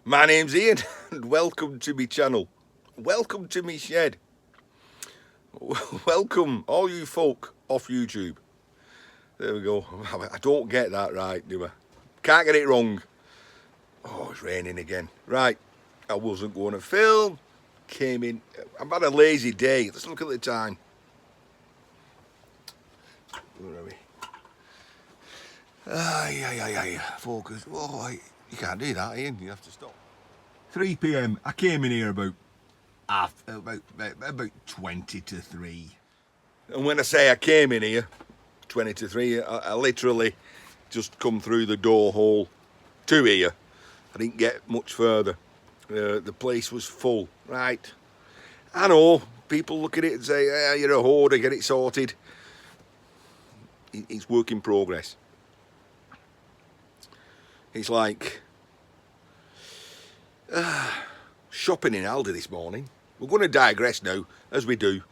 My name's Ian and welcome to me channel. Welcome to me shed. Welcome all you folk off YouTube. There we go. I don't get that right, do I? Can't get it wrong. Oh, it's raining again. Right, I wasn't going to film. Came in. I've had a lazy day. Let's look at the time. Where are we? Focus. Oh, you can't do that, Ian. You have to stop. 3 p.m. I came in here about 20 to 3. And when I say I came in here 20 to 3, I literally just come through the door hole to here. I didn't get much further. The place was full. Right. I know people look at it and say, you're a hoarder, get it sorted. It's work in progress. It's like shopping in Aldi this morning. We're going to digress now, as we do.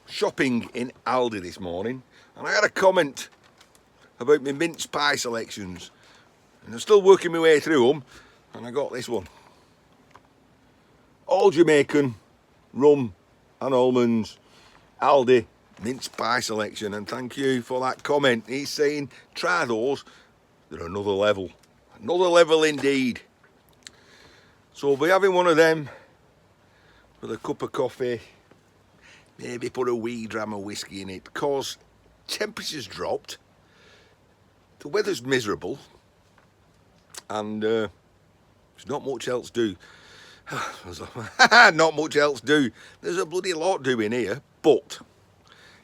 Shopping in Aldi this morning, and I had a comment about my mince pie selections, and I'm still working my way through them, and I got this one. All Jamaican, rum and almonds, Aldi mince pie selection, and thank you for that comment. He's saying, try those, they're another level. Another level indeed. So we'll be having one of them with a cup of coffee, maybe put a wee dram of whiskey in it, because temperature's dropped, the weather's miserable, and there's not much else do. Not much else do. There's a bloody lot doing here, but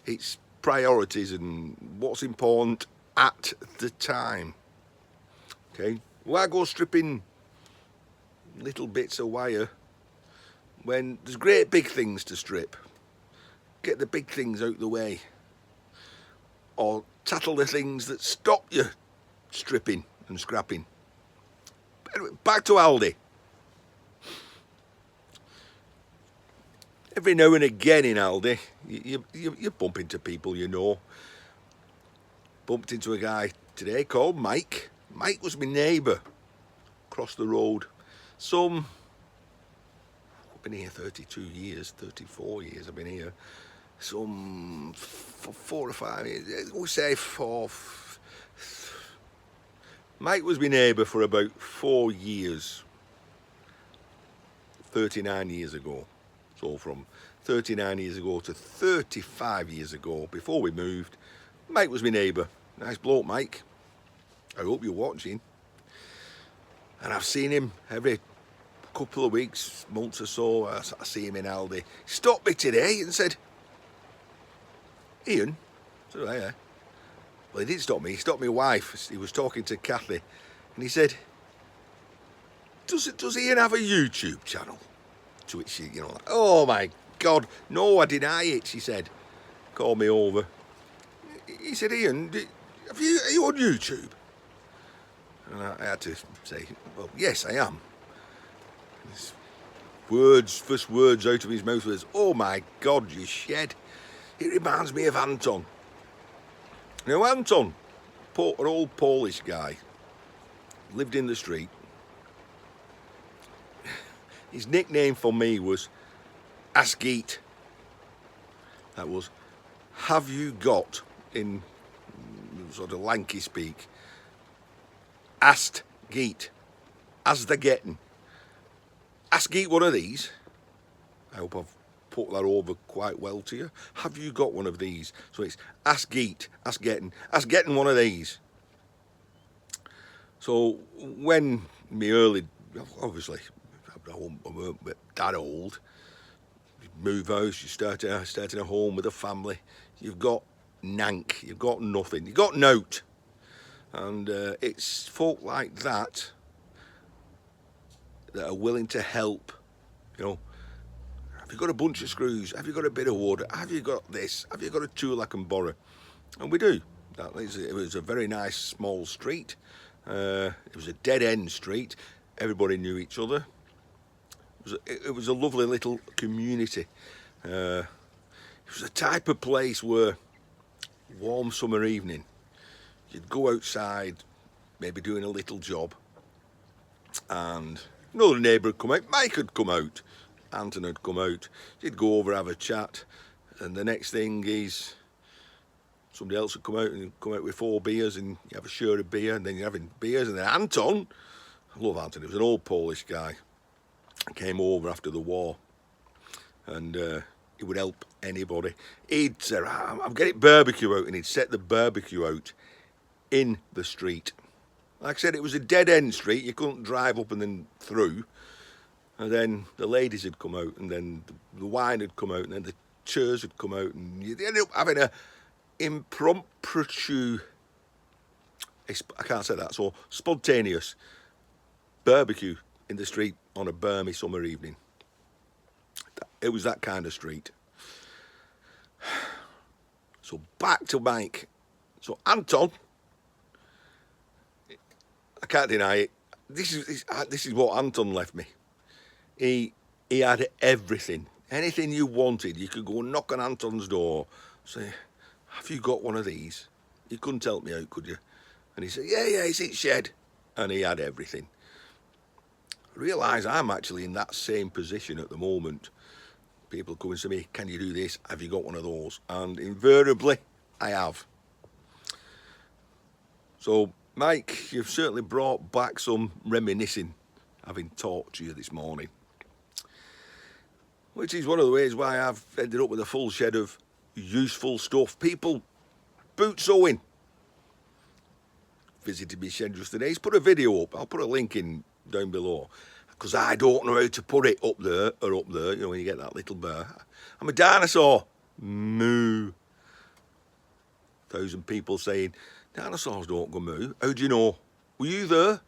it's priorities and what's important at the time. Okay, why go stripping little bits of wire when there's great big things to strip? Get the big things out the way, or tackle the things that stop you stripping and scrapping. Anyway, back to Aldi. Every now and again in Aldi, you bump into people you know. Bumped into a guy today called Mike. Mike was my neighbour across the road. I've been here 32 years, 34 years I've been here. Some 4 or 5 years, we'll say 4. Mike was my neighbour for about 4 years, 39 years ago. So from 39 years ago to 35 years ago, before we moved, Mike was my neighbour. Nice bloke, Mike. I hope you're watching. And I've seen him every couple of weeks, months or so. I see him in Aldi. He stopped me today and said, Ian? I said, oh, yeah. Well, he didn't stop me. He stopped my wife. He was talking to Kathy. And he said, does Ian have a YouTube channel? To which she, like, oh my God, no, I deny it, she said. Called me over. He said, Ian, are you on YouTube? And I had to say, well, yes, I am. First words out of his mouth was, oh my God, you shed. It reminds me of Anton. Now, Anton, an old Polish guy, lived in the street. His nickname for me was Askeet. That was, have you got, in sort of lanky speak, Ast Geet, as the getting. Ask Geet one of these. I hope I've put that over quite well to you. Have you got one of these? So it's Ask Geet, Ask getting one of these. So when me early, obviously, I weren't that old. You move house, you start in a home with a family. You've got nank, you've got nothing, you've got note. And it's folk like that that are willing to help. Have you got a bunch of screws? Have you got a bit of wood? Have you got this? Have you got a tool I can borrow? And we do. It was a very nice small street. It was a dead end street. Everybody knew each other. It was a lovely little community. It was a type of place where warm summer evening, you'd go outside, maybe doing a little job, and Another neighbour had come out, Mike had come out, Anton had come out. He'd go over, have a chat, and the next thing is somebody else would come out and come out with 4 beers, and you have a share of beer, and then you're having beers, and then Anton, I love Anton, he was an old Polish guy, came over after the war, and he would help anybody. He'd say, I'm getting barbecue out, and he'd set the barbecue out in the street. Like I said, it was a dead-end street, you couldn't drive up and then through, and then the ladies had come out, and then the wine had come out, and then the chairs had come out, and you ended up having a impromptu, I can't say that, so spontaneous barbecue in the street on a balmy summer evening. It was that kind of street. So back to Mike. So Anton, I can't deny it, this is what Anton left me. He had everything. Anything you wanted, you could go knock on Anton's door, say, have you got one of these? You couldn't help me out, could you? And he said, yeah, it's in shed. And he had everything. I realise I'm actually in that same position at the moment. People come and say to me, can you do this? Have you got one of those? And invariably, I have. So, Mike, you've certainly brought back some reminiscing, having talked to you this morning. Which is one of the ways why I've ended up with a full shed of useful stuff. People boot sewing. Visited me shed just today. He's put a video up. I'll put a link in down below. Because I don't know how to put it up there or up there. You know, when you get that little bar. I'm a dinosaur. Moo. 1,000 people saying, dinosaurs don't go moo. How do you know? Were you there?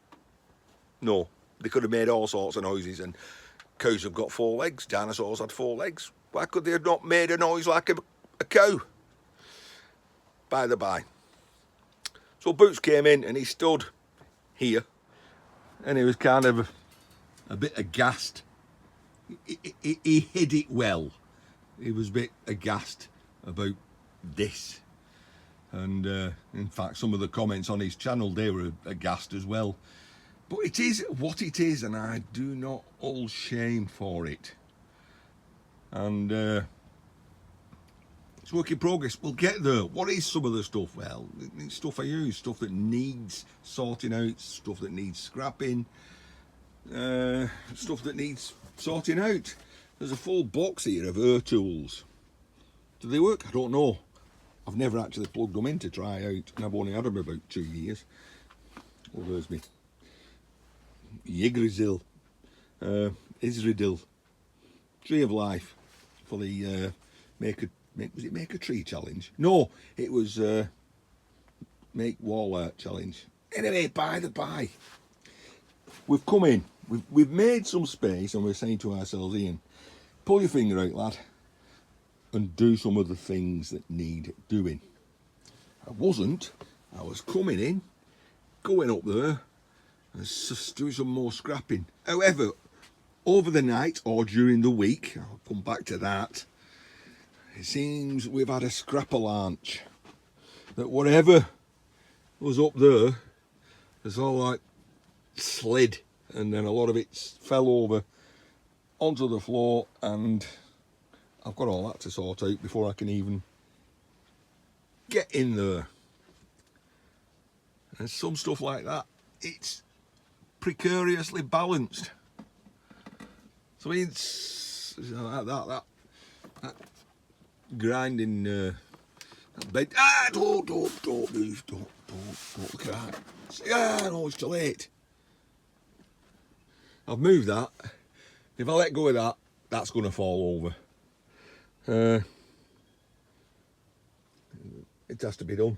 No. They could have made all sorts of noises, and cows have got 4 legs. Dinosaurs had 4 legs. Why could they have not made a noise like a cow? By the by. So Boots came in and he stood here, and he was kind of a bit aghast. He hid it well. He was a bit aghast about this. And in fact, some of the comments on his channel, they were aghast as well. But it is what it is, and I do not hold shame for it. And it's work in progress. We'll get there. What is some of the stuff? Well, it's stuff I use, stuff that needs sorting out, stuff that needs scrapping, stuff that needs sorting out. There's a full box here of air tools. Do they work? I don't know. I've never actually plugged them in to try out, and I've only had them about 2 years. Oh, there's me. Yggdrasil, Isridil, Tree of Life for the was it Make a Tree challenge? No, it was Make Wall Art challenge. Anyway, by the by, we've come in, we've made some space, and we're saying to ourselves, Ian, pull your finger out, lad, and do some of the things that need doing. I was coming in, going up there, and just doing some more scrapping. However, over the night or during the week, I'll come back to that, it seems we've had a scrapalanche. That whatever was up there has all like slid, and then a lot of it fell over onto the floor, and I've got all that to sort out before I can even get in there. And some stuff like that, it's precariously balanced. So it's that grinding that bed. Don't move, don't look at that. No, it's too late. I've moved that. If I let go of that, that's going to fall over. It has to be done.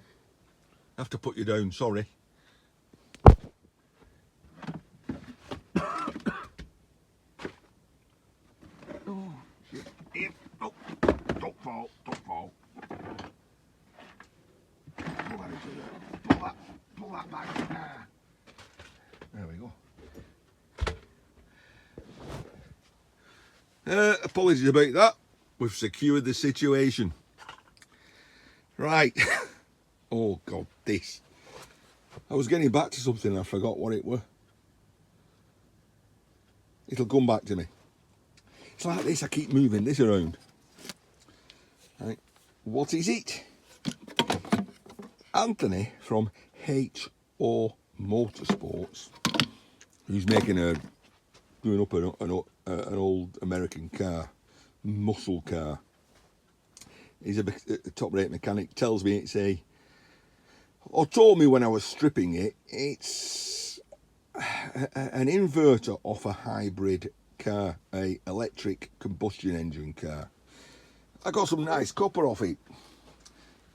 I have to put you down, sorry. Oh, shit. Here. Oh, don't fall. Pull that back. There we go. Apologies about that. We've secured the situation. Right. Oh God, this. I was getting back to something and I forgot what it were. it'll come back to me. It's like this, I keep moving this around. Right, what is it? Anthony from HO Motorsports, who's doing up an old American car, muscle car. He's a top rate mechanic, tells me told me when I was stripping it, it's an inverter off a hybrid car, a electric combustion engine car. I got some nice copper off it,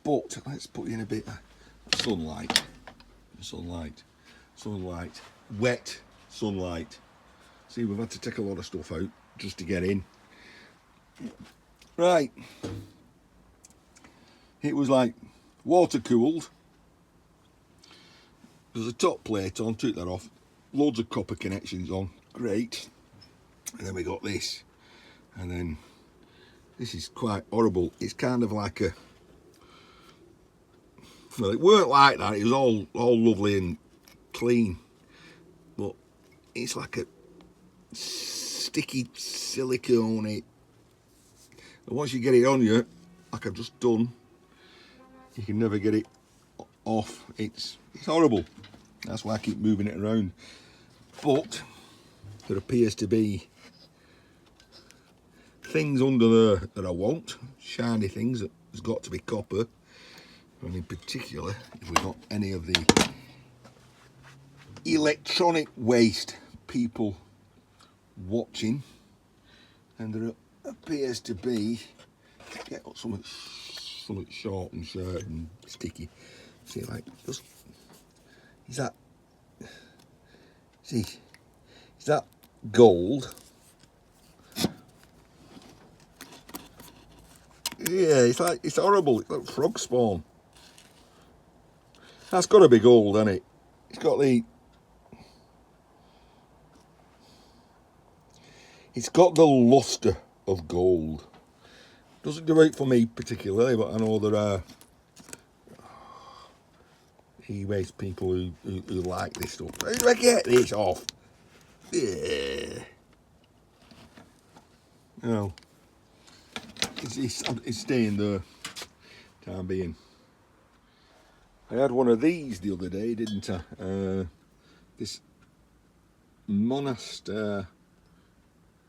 but let's put in a bit of sunlight, wet sunlight. See, we've had to take a lot of stuff out just to get in. Right, it was like water cooled. There's a top plate on, took that off, loads of copper connections on, great. And then we got this, and then this is quite horrible. It's kind of like well, it weren't like that, it was all lovely and clean, but it's like a sticky silicone. And once you get it on you, like I've just done, you can never get it off. It's horrible. That's why I keep moving it around. But there appears to be things under there that I want, shiny things that has got to be copper. And in particular, if we've got any of the electronic waste people watching, and there appears to be, get something short and short and sticky. See, like, just, is that gold? Yeah, it's horrible. It's like frog spawn. That's got to be gold, hasn't it? It's got the luster of gold. Doesn't do it for me particularly, but I know there are e-waste people who like this stuff. How do I get this off? Yeah. You know, it's staying there, time being. I had one of these the other day, didn't I? This Monaster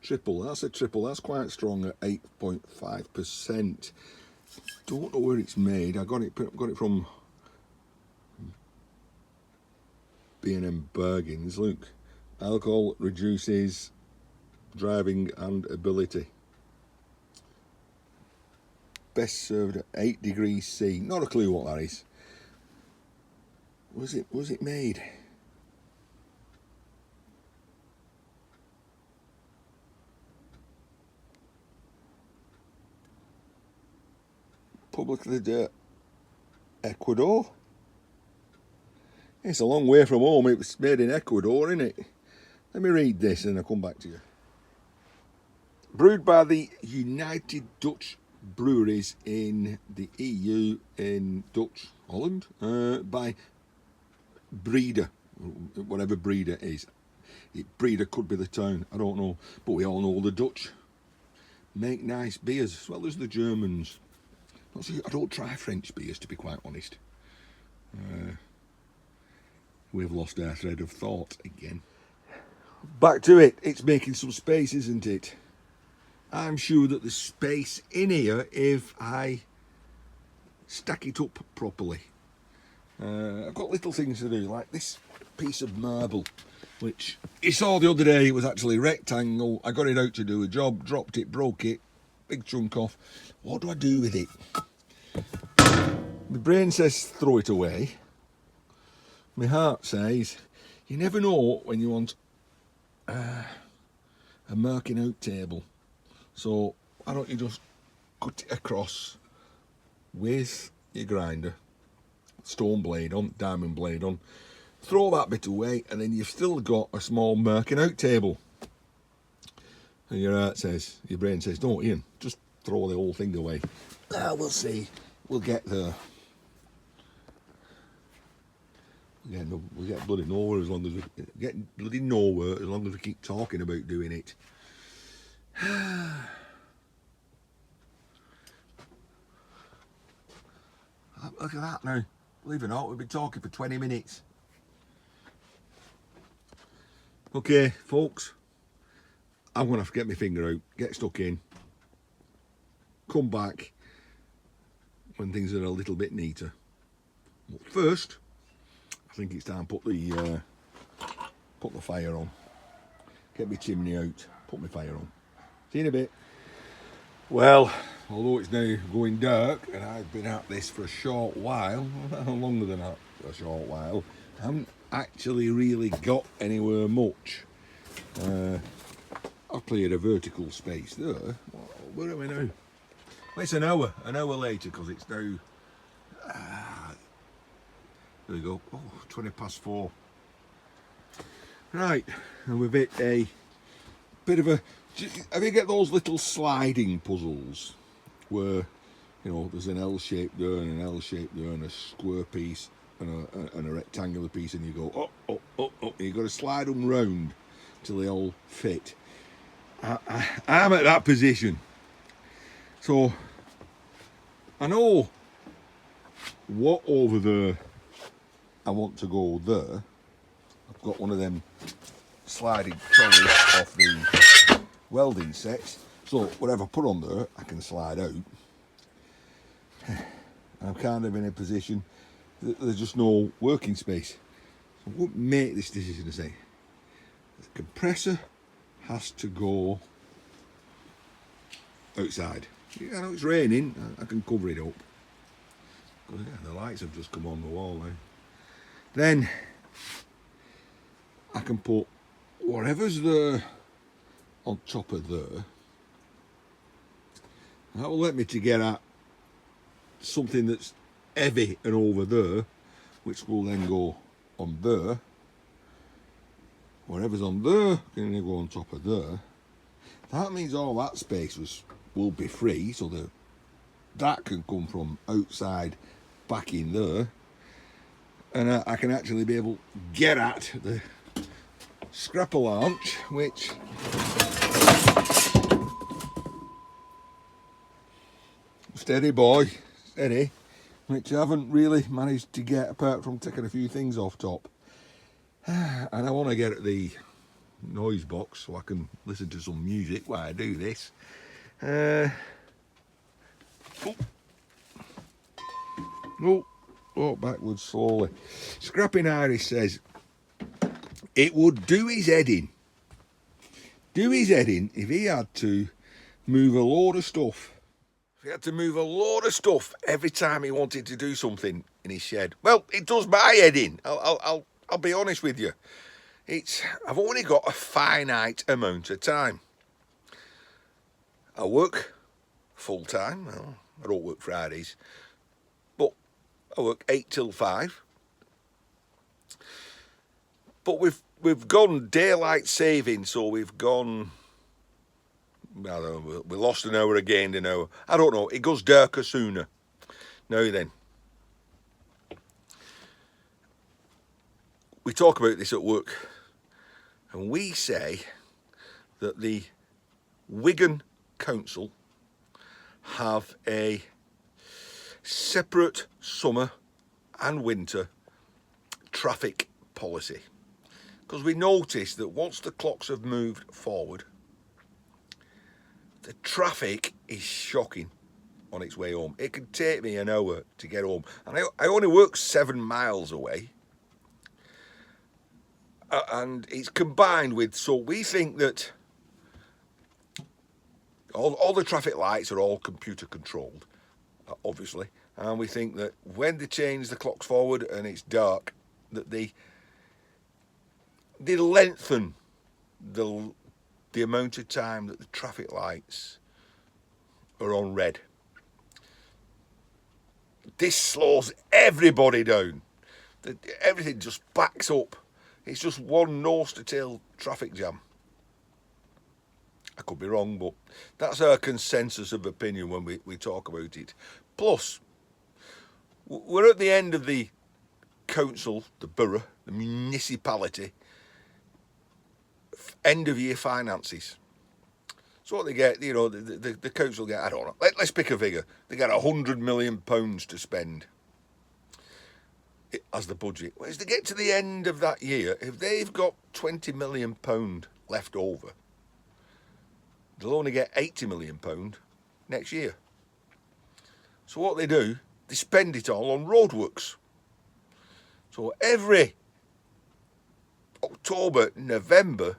triple. That's a triple. That's quite strong at 8.5%. Don't know where it's made. I got it from B&M Bergens. Look, alcohol reduces driving and ability. Best served at 8 degrees C. Not a clue what that is. Was it made? Publicly Ecuador? It's a long way from home. It was made in Ecuador, isn't it? Let me read this and I'll come back to you. Brewed by the United Dutch Breweries in the EU in Dutch Holland by Breeder, whatever Breeder is. Breeder could be the town, I don't know, but we all know the Dutch make nice beers as well as the Germans. I don't try French beers, to be quite honest. We've lost our thread of thought again. Back to it. It's making some space, isn't it? I'm sure that there's space in here if I stack it up properly. I've got little things to do, like this piece of marble, which you saw the other day. It was actually rectangle. I got it out to do a job, dropped it, broke it, big chunk off. What do I do with it? My brain says throw it away. My heart says you never know when you want a marking out table. So why don't you just cut it across with your grinder, stone blade on, diamond blade on, throw that bit away, and then you've still got a small marking out table. And your brain says, don't Ian, just throw the whole thing away. We'll see, we'll get there. Yeah, no, we get bloody nowhere as long as we get bloody nowhere as long as we keep talking about doing it. Look at that now. Believe it or not, we've been talking for 20 minutes. Okay, folks, I'm going to have to get my finger out, get stuck in, come back when things are a little bit neater. But first, I think it's time to put the fire on. Get my chimney out, put my fire on. See you in a bit. Well, although it's now going dark and I've been at this for a short while, longer than that, for a short while, I haven't actually really got anywhere much. I've cleared a vertical space there. Where are we now? Well, it's an hour later because it's now, there we go, 20 past 4. Right, and we've hit a bit of a, have you get those little sliding puzzles where, you know, there's an L shape there and an L shape there and a square piece and a rectangular piece, and you go up, and you've got to slide them round till they all fit. I'm at that position. So I know what over there I want to go there. I've got one of them sliding trolleys off the welding sets, so whatever I put on there I can slide out. I'm kind of in a position that there's just no working space. So I won't make this decision to say the compressor has to go outside. I know it's raining, I can cover it up. Yeah, the lights have just come on the wall now. Then I can put whatever's there on top of there. That will let me to get at something that's heavy and over there, which will then go on there. Whatever's on there can then go on top of there. That means all that space will be free, so that can come from outside back in there, and I can actually be able to get at the Scrapalanche, which steady boy, steady, which I haven't really managed to get apart from taking a few things off top. And I want to get at the noise box so I can listen to some music while I do this. Backwards slowly. Scrapping Irish says it would do his head in. Do his head in if he had to move a load of stuff. If he had to move a load of stuff every time he wanted to do something in his shed. Well, it does my head in. I'll be honest with you. I've only got a finite amount of time. I work full time. Well, I don't work Fridays, but I work 8 till 5. But we've gone daylight saving, so we've gone. I don't know, we lost an hour, gained an hour. I don't know. It goes darker sooner. Now then, we talk about this at work, and we say that the Wigan Council have a separate summer and winter traffic policy, because we noticed that once the clocks have moved forward, the traffic is shocking on its way home. It can take me an hour to get home, and I only work 7 miles away, and it's combined with, so we think that all the traffic lights are all computer controlled, obviously, and we think that when they change the clocks forward and it's dark, that they lengthen the amount of time that the traffic lights are on red. This slows everybody down. Everything just backs up. It's just one nose to tail traffic jam. I could be wrong, but that's our consensus of opinion when we talk about it. Plus, we're at the end of the council, the borough, the municipality, end of year finances. So what they get, you know, the council get, I don't know, let's pick a figure. They get £100 million to spend as the budget. Well, as they get to the end of that year, if they've got £20 million left over, they'll only get £80 million next year. So what they do, they spend it all on roadworks. So every October, November,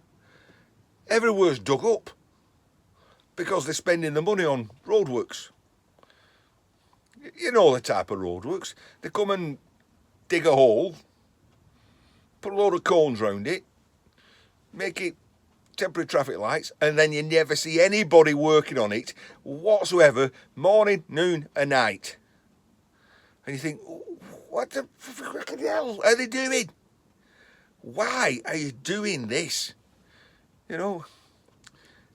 everywhere's dug up because they're spending the money on roadworks. You know the type of roadworks. They come and dig a hole, put a load of cones round it, make it temporary traffic lights, and then you never see anybody working on it whatsoever, morning, noon and night. And you think, what the fucking hell are they doing? Why are you doing this? You know,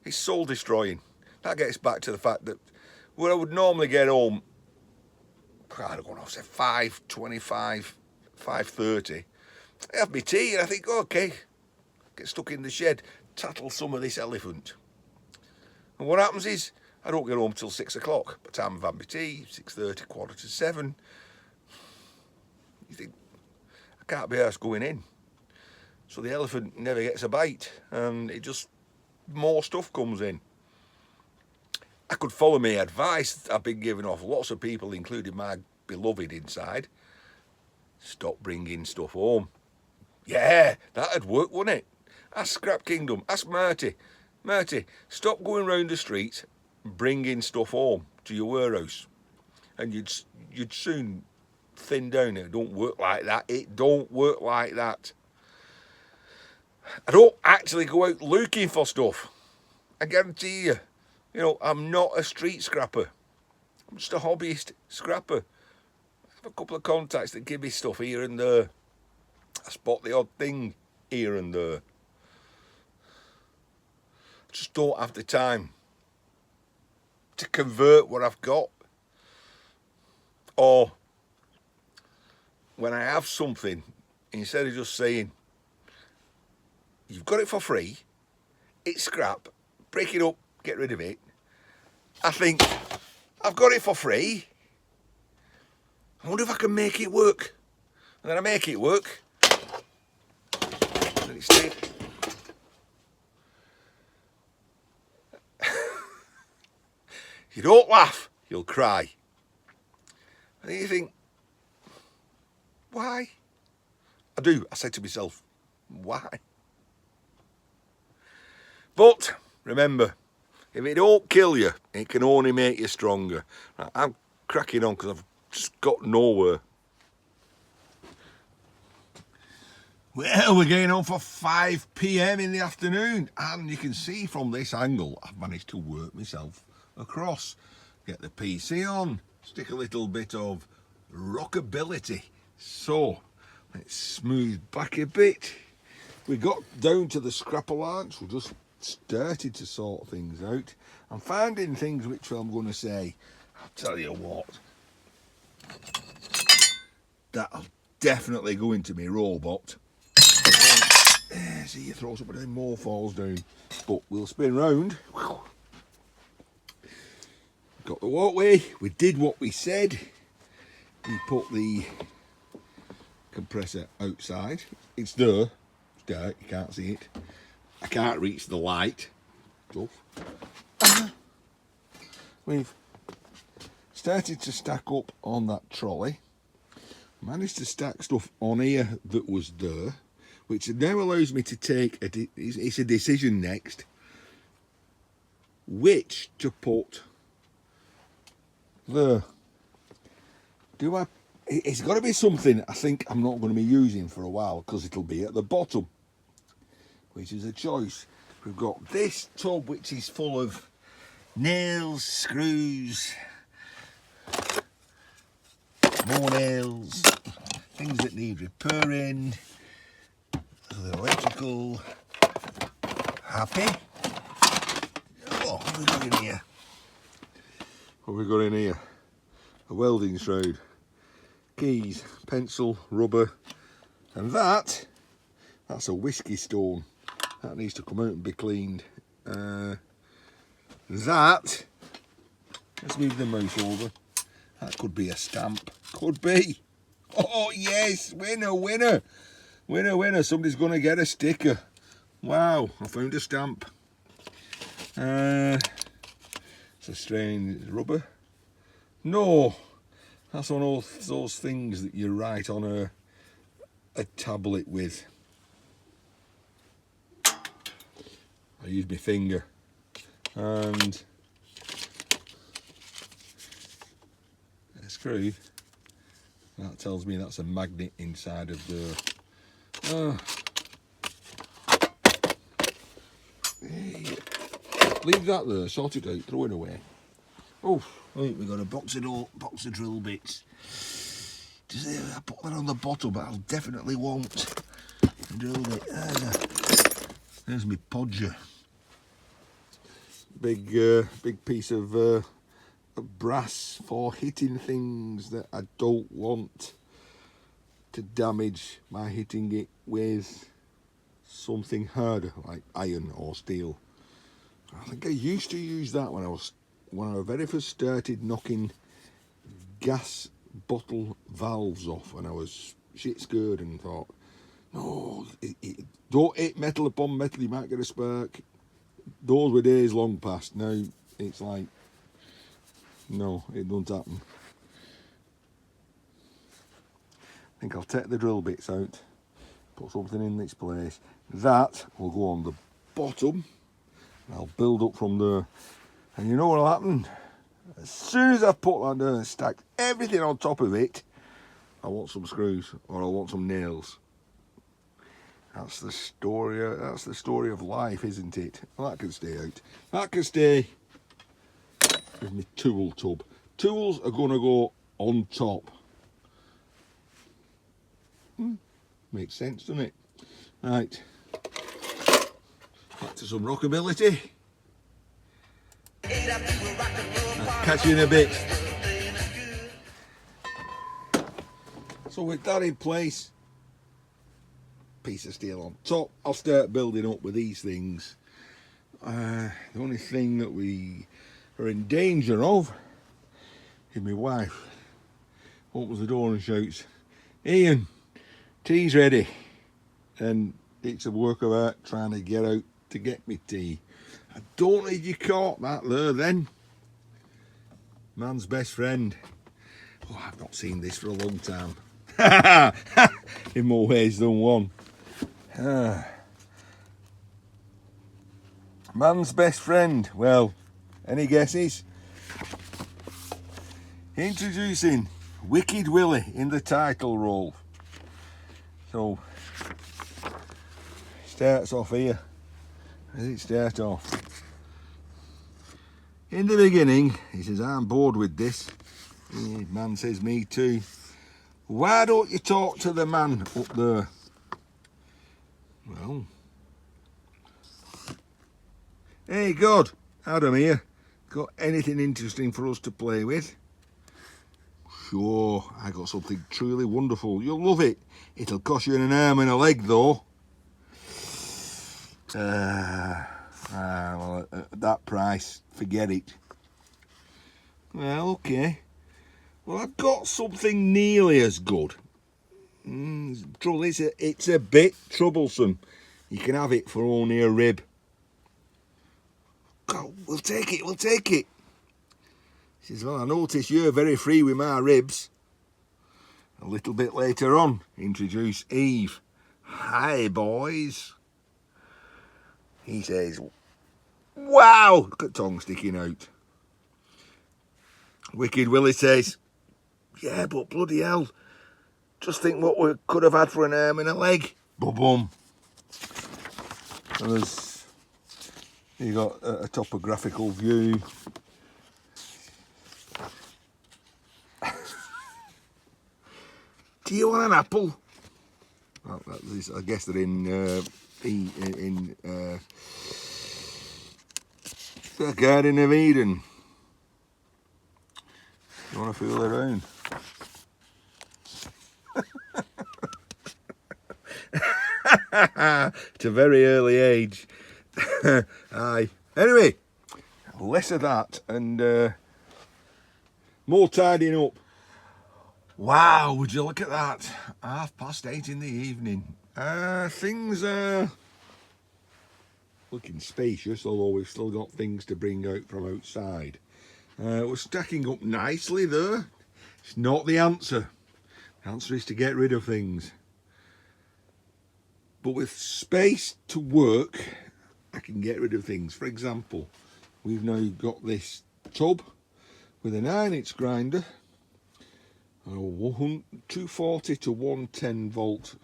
it's soul destroying. That gets back to the fact that where I would normally get home, I don't know, say 5:25, 5:30, I have my tea and I think, okay, get stuck in the shed, tattle some of this elephant. And what happens is, I don't get home till 6 o'clock. By the time I've had my tea, 6:30, 6:45. You think, I can't be arsed going in. So the elephant never gets a bite, and it just, more stuff comes in. I could follow my advice I've been giving off lots of people, including my beloved inside. Stop bringing stuff home. Yeah, that'd work, wouldn't it? Ask Scrap Kingdom, ask Marty. Marty, stop going round the streets bringing stuff home to your warehouse, and you'd soon thin down. It don't work like that. It don't work like that. I don't actually go out looking for stuff. I guarantee you. You know, I'm not a street scrapper. I'm just a hobbyist scrapper. I have a couple of contacts that give me stuff here and there. I spot the odd thing here and there. I just don't have the time to convert what I've got. Or when I have something, instead of just saying, you've got it for free, it's scrap, break it up, get rid of it, I think, I've got it for free, I wonder if I can make it work. And then I make it work, and it's still... You don't laugh, you'll cry. And then you think, why? I do, I say to myself, why? But remember, if it don't kill you, it can only make you stronger. I'm cracking on because I've just got nowhere. Well, we're getting on for 5 PM in the afternoon, and you can see from this angle I've managed to work myself across. Get the PC on, stick a little bit of rockability. So let's smooth back a bit. We got down to the Scrapalanche. We just started to sort things out. I'm finding things which I'm going to say, I'll tell you what, that'll definitely go into my robot. See, you throw something down, more falls down. But we'll spin round. Got the walkway. We did what we said. We put the compressor outside. It's there. It's dark, you can't see it. I can't reach the light. We've started to stack up on that trolley. Managed to stack stuff on here that was there, which now allows me to take it's a decision next, which to put there. It's got to be something I think I'm not going to be using for a while, because it'll be at the bottom, which is a choice. We've got this tub which is full of nails, screws, more nails, things that need repairing, the electrical. Happy? Oh, what have we got in here? What have we got in here? A welding shroud. keys, pencil, rubber, and that's a whiskey stone. That needs to come out and be cleaned. That, let's move the mouse over. That could be a stamp. Could be. Oh yes, winner, winner. Winner, winner. Somebody's going to get a sticker. Wow, I found a stamp. It's a strange rubber. No, that's one of those things that you write on a tablet with. I use my finger. And a screw. That tells me that's a magnet inside of the. Hey, leave that there. Sort it out. Throw it away. Oh, right, we got a box of drill bits. I put that on the bottom, but I'll definitely won't drill bit. There's my podger. Big piece of brass for hitting things that I don't want to damage by hitting it with something harder like iron or steel. I think I used to use that when I very first started knocking gas bottle valves off, and I was shit scared and thought, no, don't hit metal upon metal, you might get a spark. Those were days long past. Now it's like, no, it don't happen. I think I'll take the drill bits out, put something in its place. That will go on the bottom, and I'll build up from there. And you know what'll happen? As soon as I've put that down and stacked everything on top of it, I want some screws or I want some nails. That's the story of life, isn't it? Well, that can stay out. That can stay with my tool tub. Tools are going to go on top. Makes sense, doesn't it? Right. Back to some rockability. I'll catch you in a bit. So with that in place, piece of steel on top, I'll start building up with these things. The only thing that we are in danger of is my wife opens the door and shouts, "Ian, tea's ready." And it's a work of art trying to get out to get me tea. I don't know if you caught that there then. Man's best friend. Oh, I've not seen this for a long time. In more ways than one. Man's best friend. Well, any guesses? Introducing Wicked Willie in the title role. So, starts off here. How does it start off? In the beginning, he says, "I'm bored with this." The man says, "Me too." "Why don't you talk to the man up there?" Well, "Hey God, Adam here. Got anything interesting for us to play with?" "Sure, I got something truly wonderful. You'll love it. It'll cost you an arm and a leg though." Well, at that price, forget it. Well, okay. Well, I've got something nearly as good. Trouble is, it's a bit troublesome. You can have it for only a rib. "God, we'll take it, we'll take it." He says, "Well, I notice you're very free with my ribs." A little bit later on, introduce Eve. "Hi, boys." He says, "Wow, look at tongue sticking out." Wicked Willie says, "Yeah, but bloody hell, just think what we could have had for an arm and a leg." Boom. And you got a topographical view. "Do you want an apple?" Well, I guess they're in the Garden of Eden. You want to fool around? At a very early age. Aye. Anyway, less of that and more tidying up. Wow, would you look at that? 8:30 in the evening. Things are looking spacious, although we've still got things to bring out from outside. We're stacking up nicely there. It's not the answer. The answer is to get rid of things. But with space to work, I can get rid of things. For example, we've now got this tub with a 9-inch grinder, a 240 to 110 volt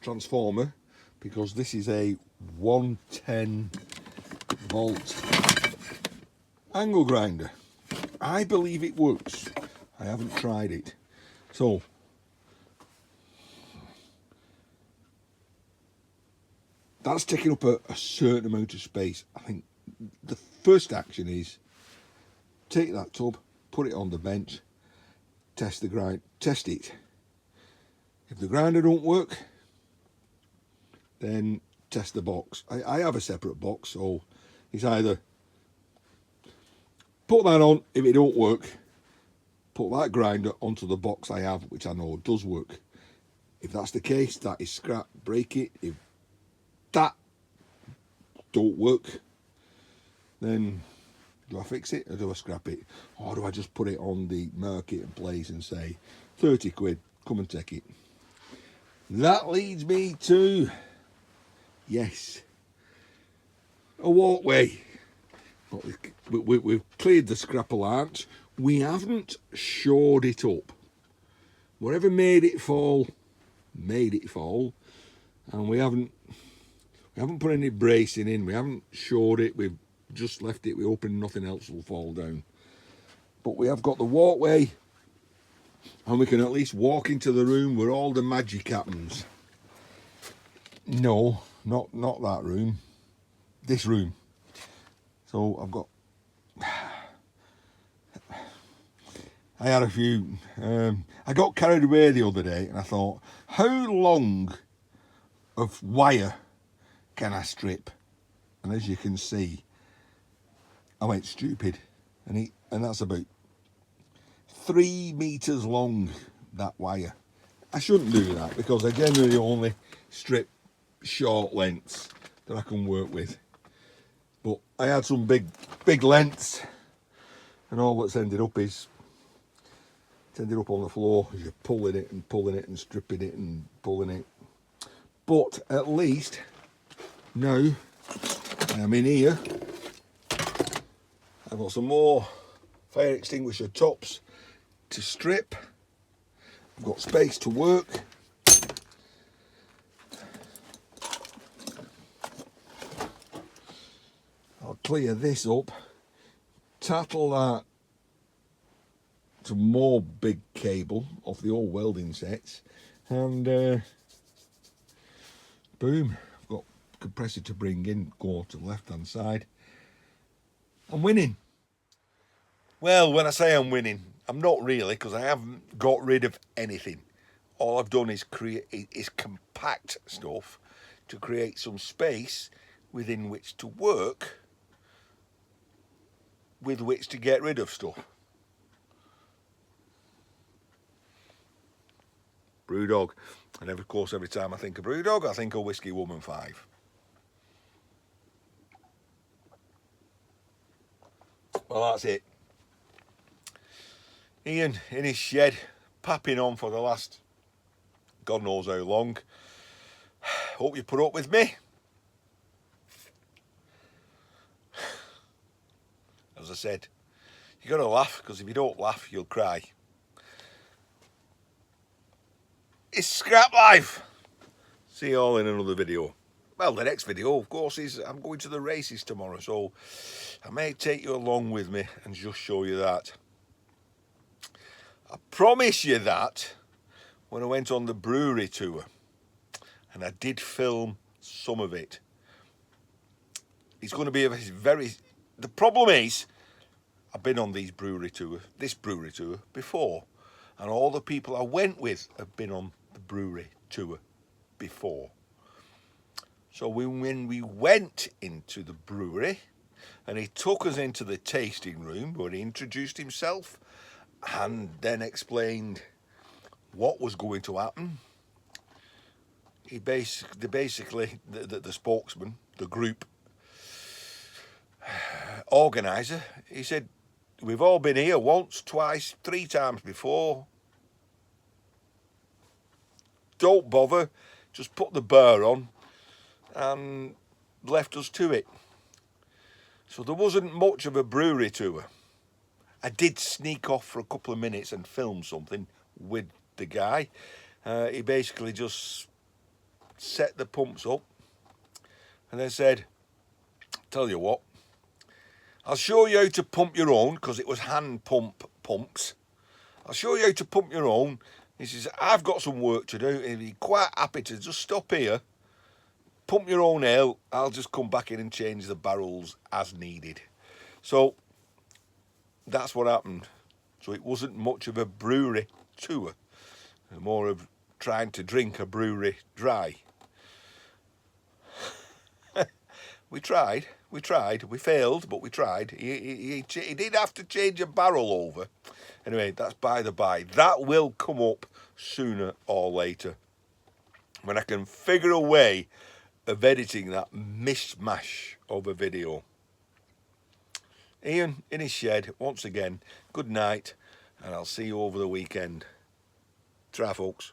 transformer, because this is a 110 volt angle grinder. I believe it works. I haven't tried it. So that's taking up a certain amount of space. I think the first action is take that tub, put it on the bench, test it. If the grinder don't work, then test the box. I have a separate box, so it's either put that on. If it don't work, put that grinder onto the box I have, which I know does work. If that's the case, that is scrap, break it. If that don't work, then do I fix it or do I scrap it? Or do I just put it on the marketplace and say 30 quid, come and take it? That leads me to, yes, a walkway. We've cleared the Scrapalanche. We haven't shored it up. Whatever made it fall, and we haven't put any bracing in. We haven't shored it. We've just left it. We hoping nothing else will fall down. But we have got the walkway, and we can at least walk into the room where all the magic happens. No, not that room. This room. So I've got. I had a few. I got carried away the other day, and I thought, how long of wire can I strip? And as you can see, I went stupid, and that's about 3 meters long, that wire. I shouldn't do that because I generally only strip short lengths that I can work with. But I had some big lengths, and all that's ended up on the floor as you're pulling it and stripping it and pulling it. But at least now I'm in here. I've got some more fire extinguisher tops to strip. I've got space to work. I'll clear this up, tattle that to more big cable off the old welding sets, and boom, I've got compressor to bring in, go to the left hand side. I'm winning. Well, when I say I'm winning, I'm not really, because I haven't got rid of anything. All I've done is compact stuff to create some space within which to work, with which to get rid of stuff. Brewdog, and of course every time I think of Brewdog I think of Whiskey Woman 5. Well, that's it. Ian in his shed, papping on for the last God knows how long. Hope you put up with me. As I said, you got to laugh, because if you don't laugh you'll cry. It's scrap life. See you all in another video. Well, the next video, of course, is I'm going to the races tomorrow, so I may take you along with me and just show you that. I promise you that when I went on the brewery tour, and I did film some of it. It's going to be the problem is, I've been on this brewery tour before, and all the people I went with have been on the brewery tour before. So when we went into the brewery, and he took us into the tasting room where he introduced himself and then explained what was going to happen. He basically the spokesman, the group organizer, he said, we've all been here once, twice, 3 times before. Don't bother, just put the bar on, and left us to it. So there wasn't much of a brewery tour. I did sneak off for a couple of minutes and film something with the guy. He basically just set the pumps up and then said, tell you what, I'll show you how to pump your own, because it was hand pumps. I'll show you how to pump your own. He says, I've got some work to do. He'd be quite happy to just stop here, pump your own ale. I'll just come back in and change the barrels as needed. So that's what happened. So it wasn't much of a brewery tour, more of trying to drink a brewery dry. We tried, we failed, but we tried. He did have to change a barrel over. Anyway, that's by the by. That will come up sooner or later, when I can figure a way of editing that mishmash of a video. Ian in his shed, once again, good night, and I'll see you over the weekend. Ta-ra, folks.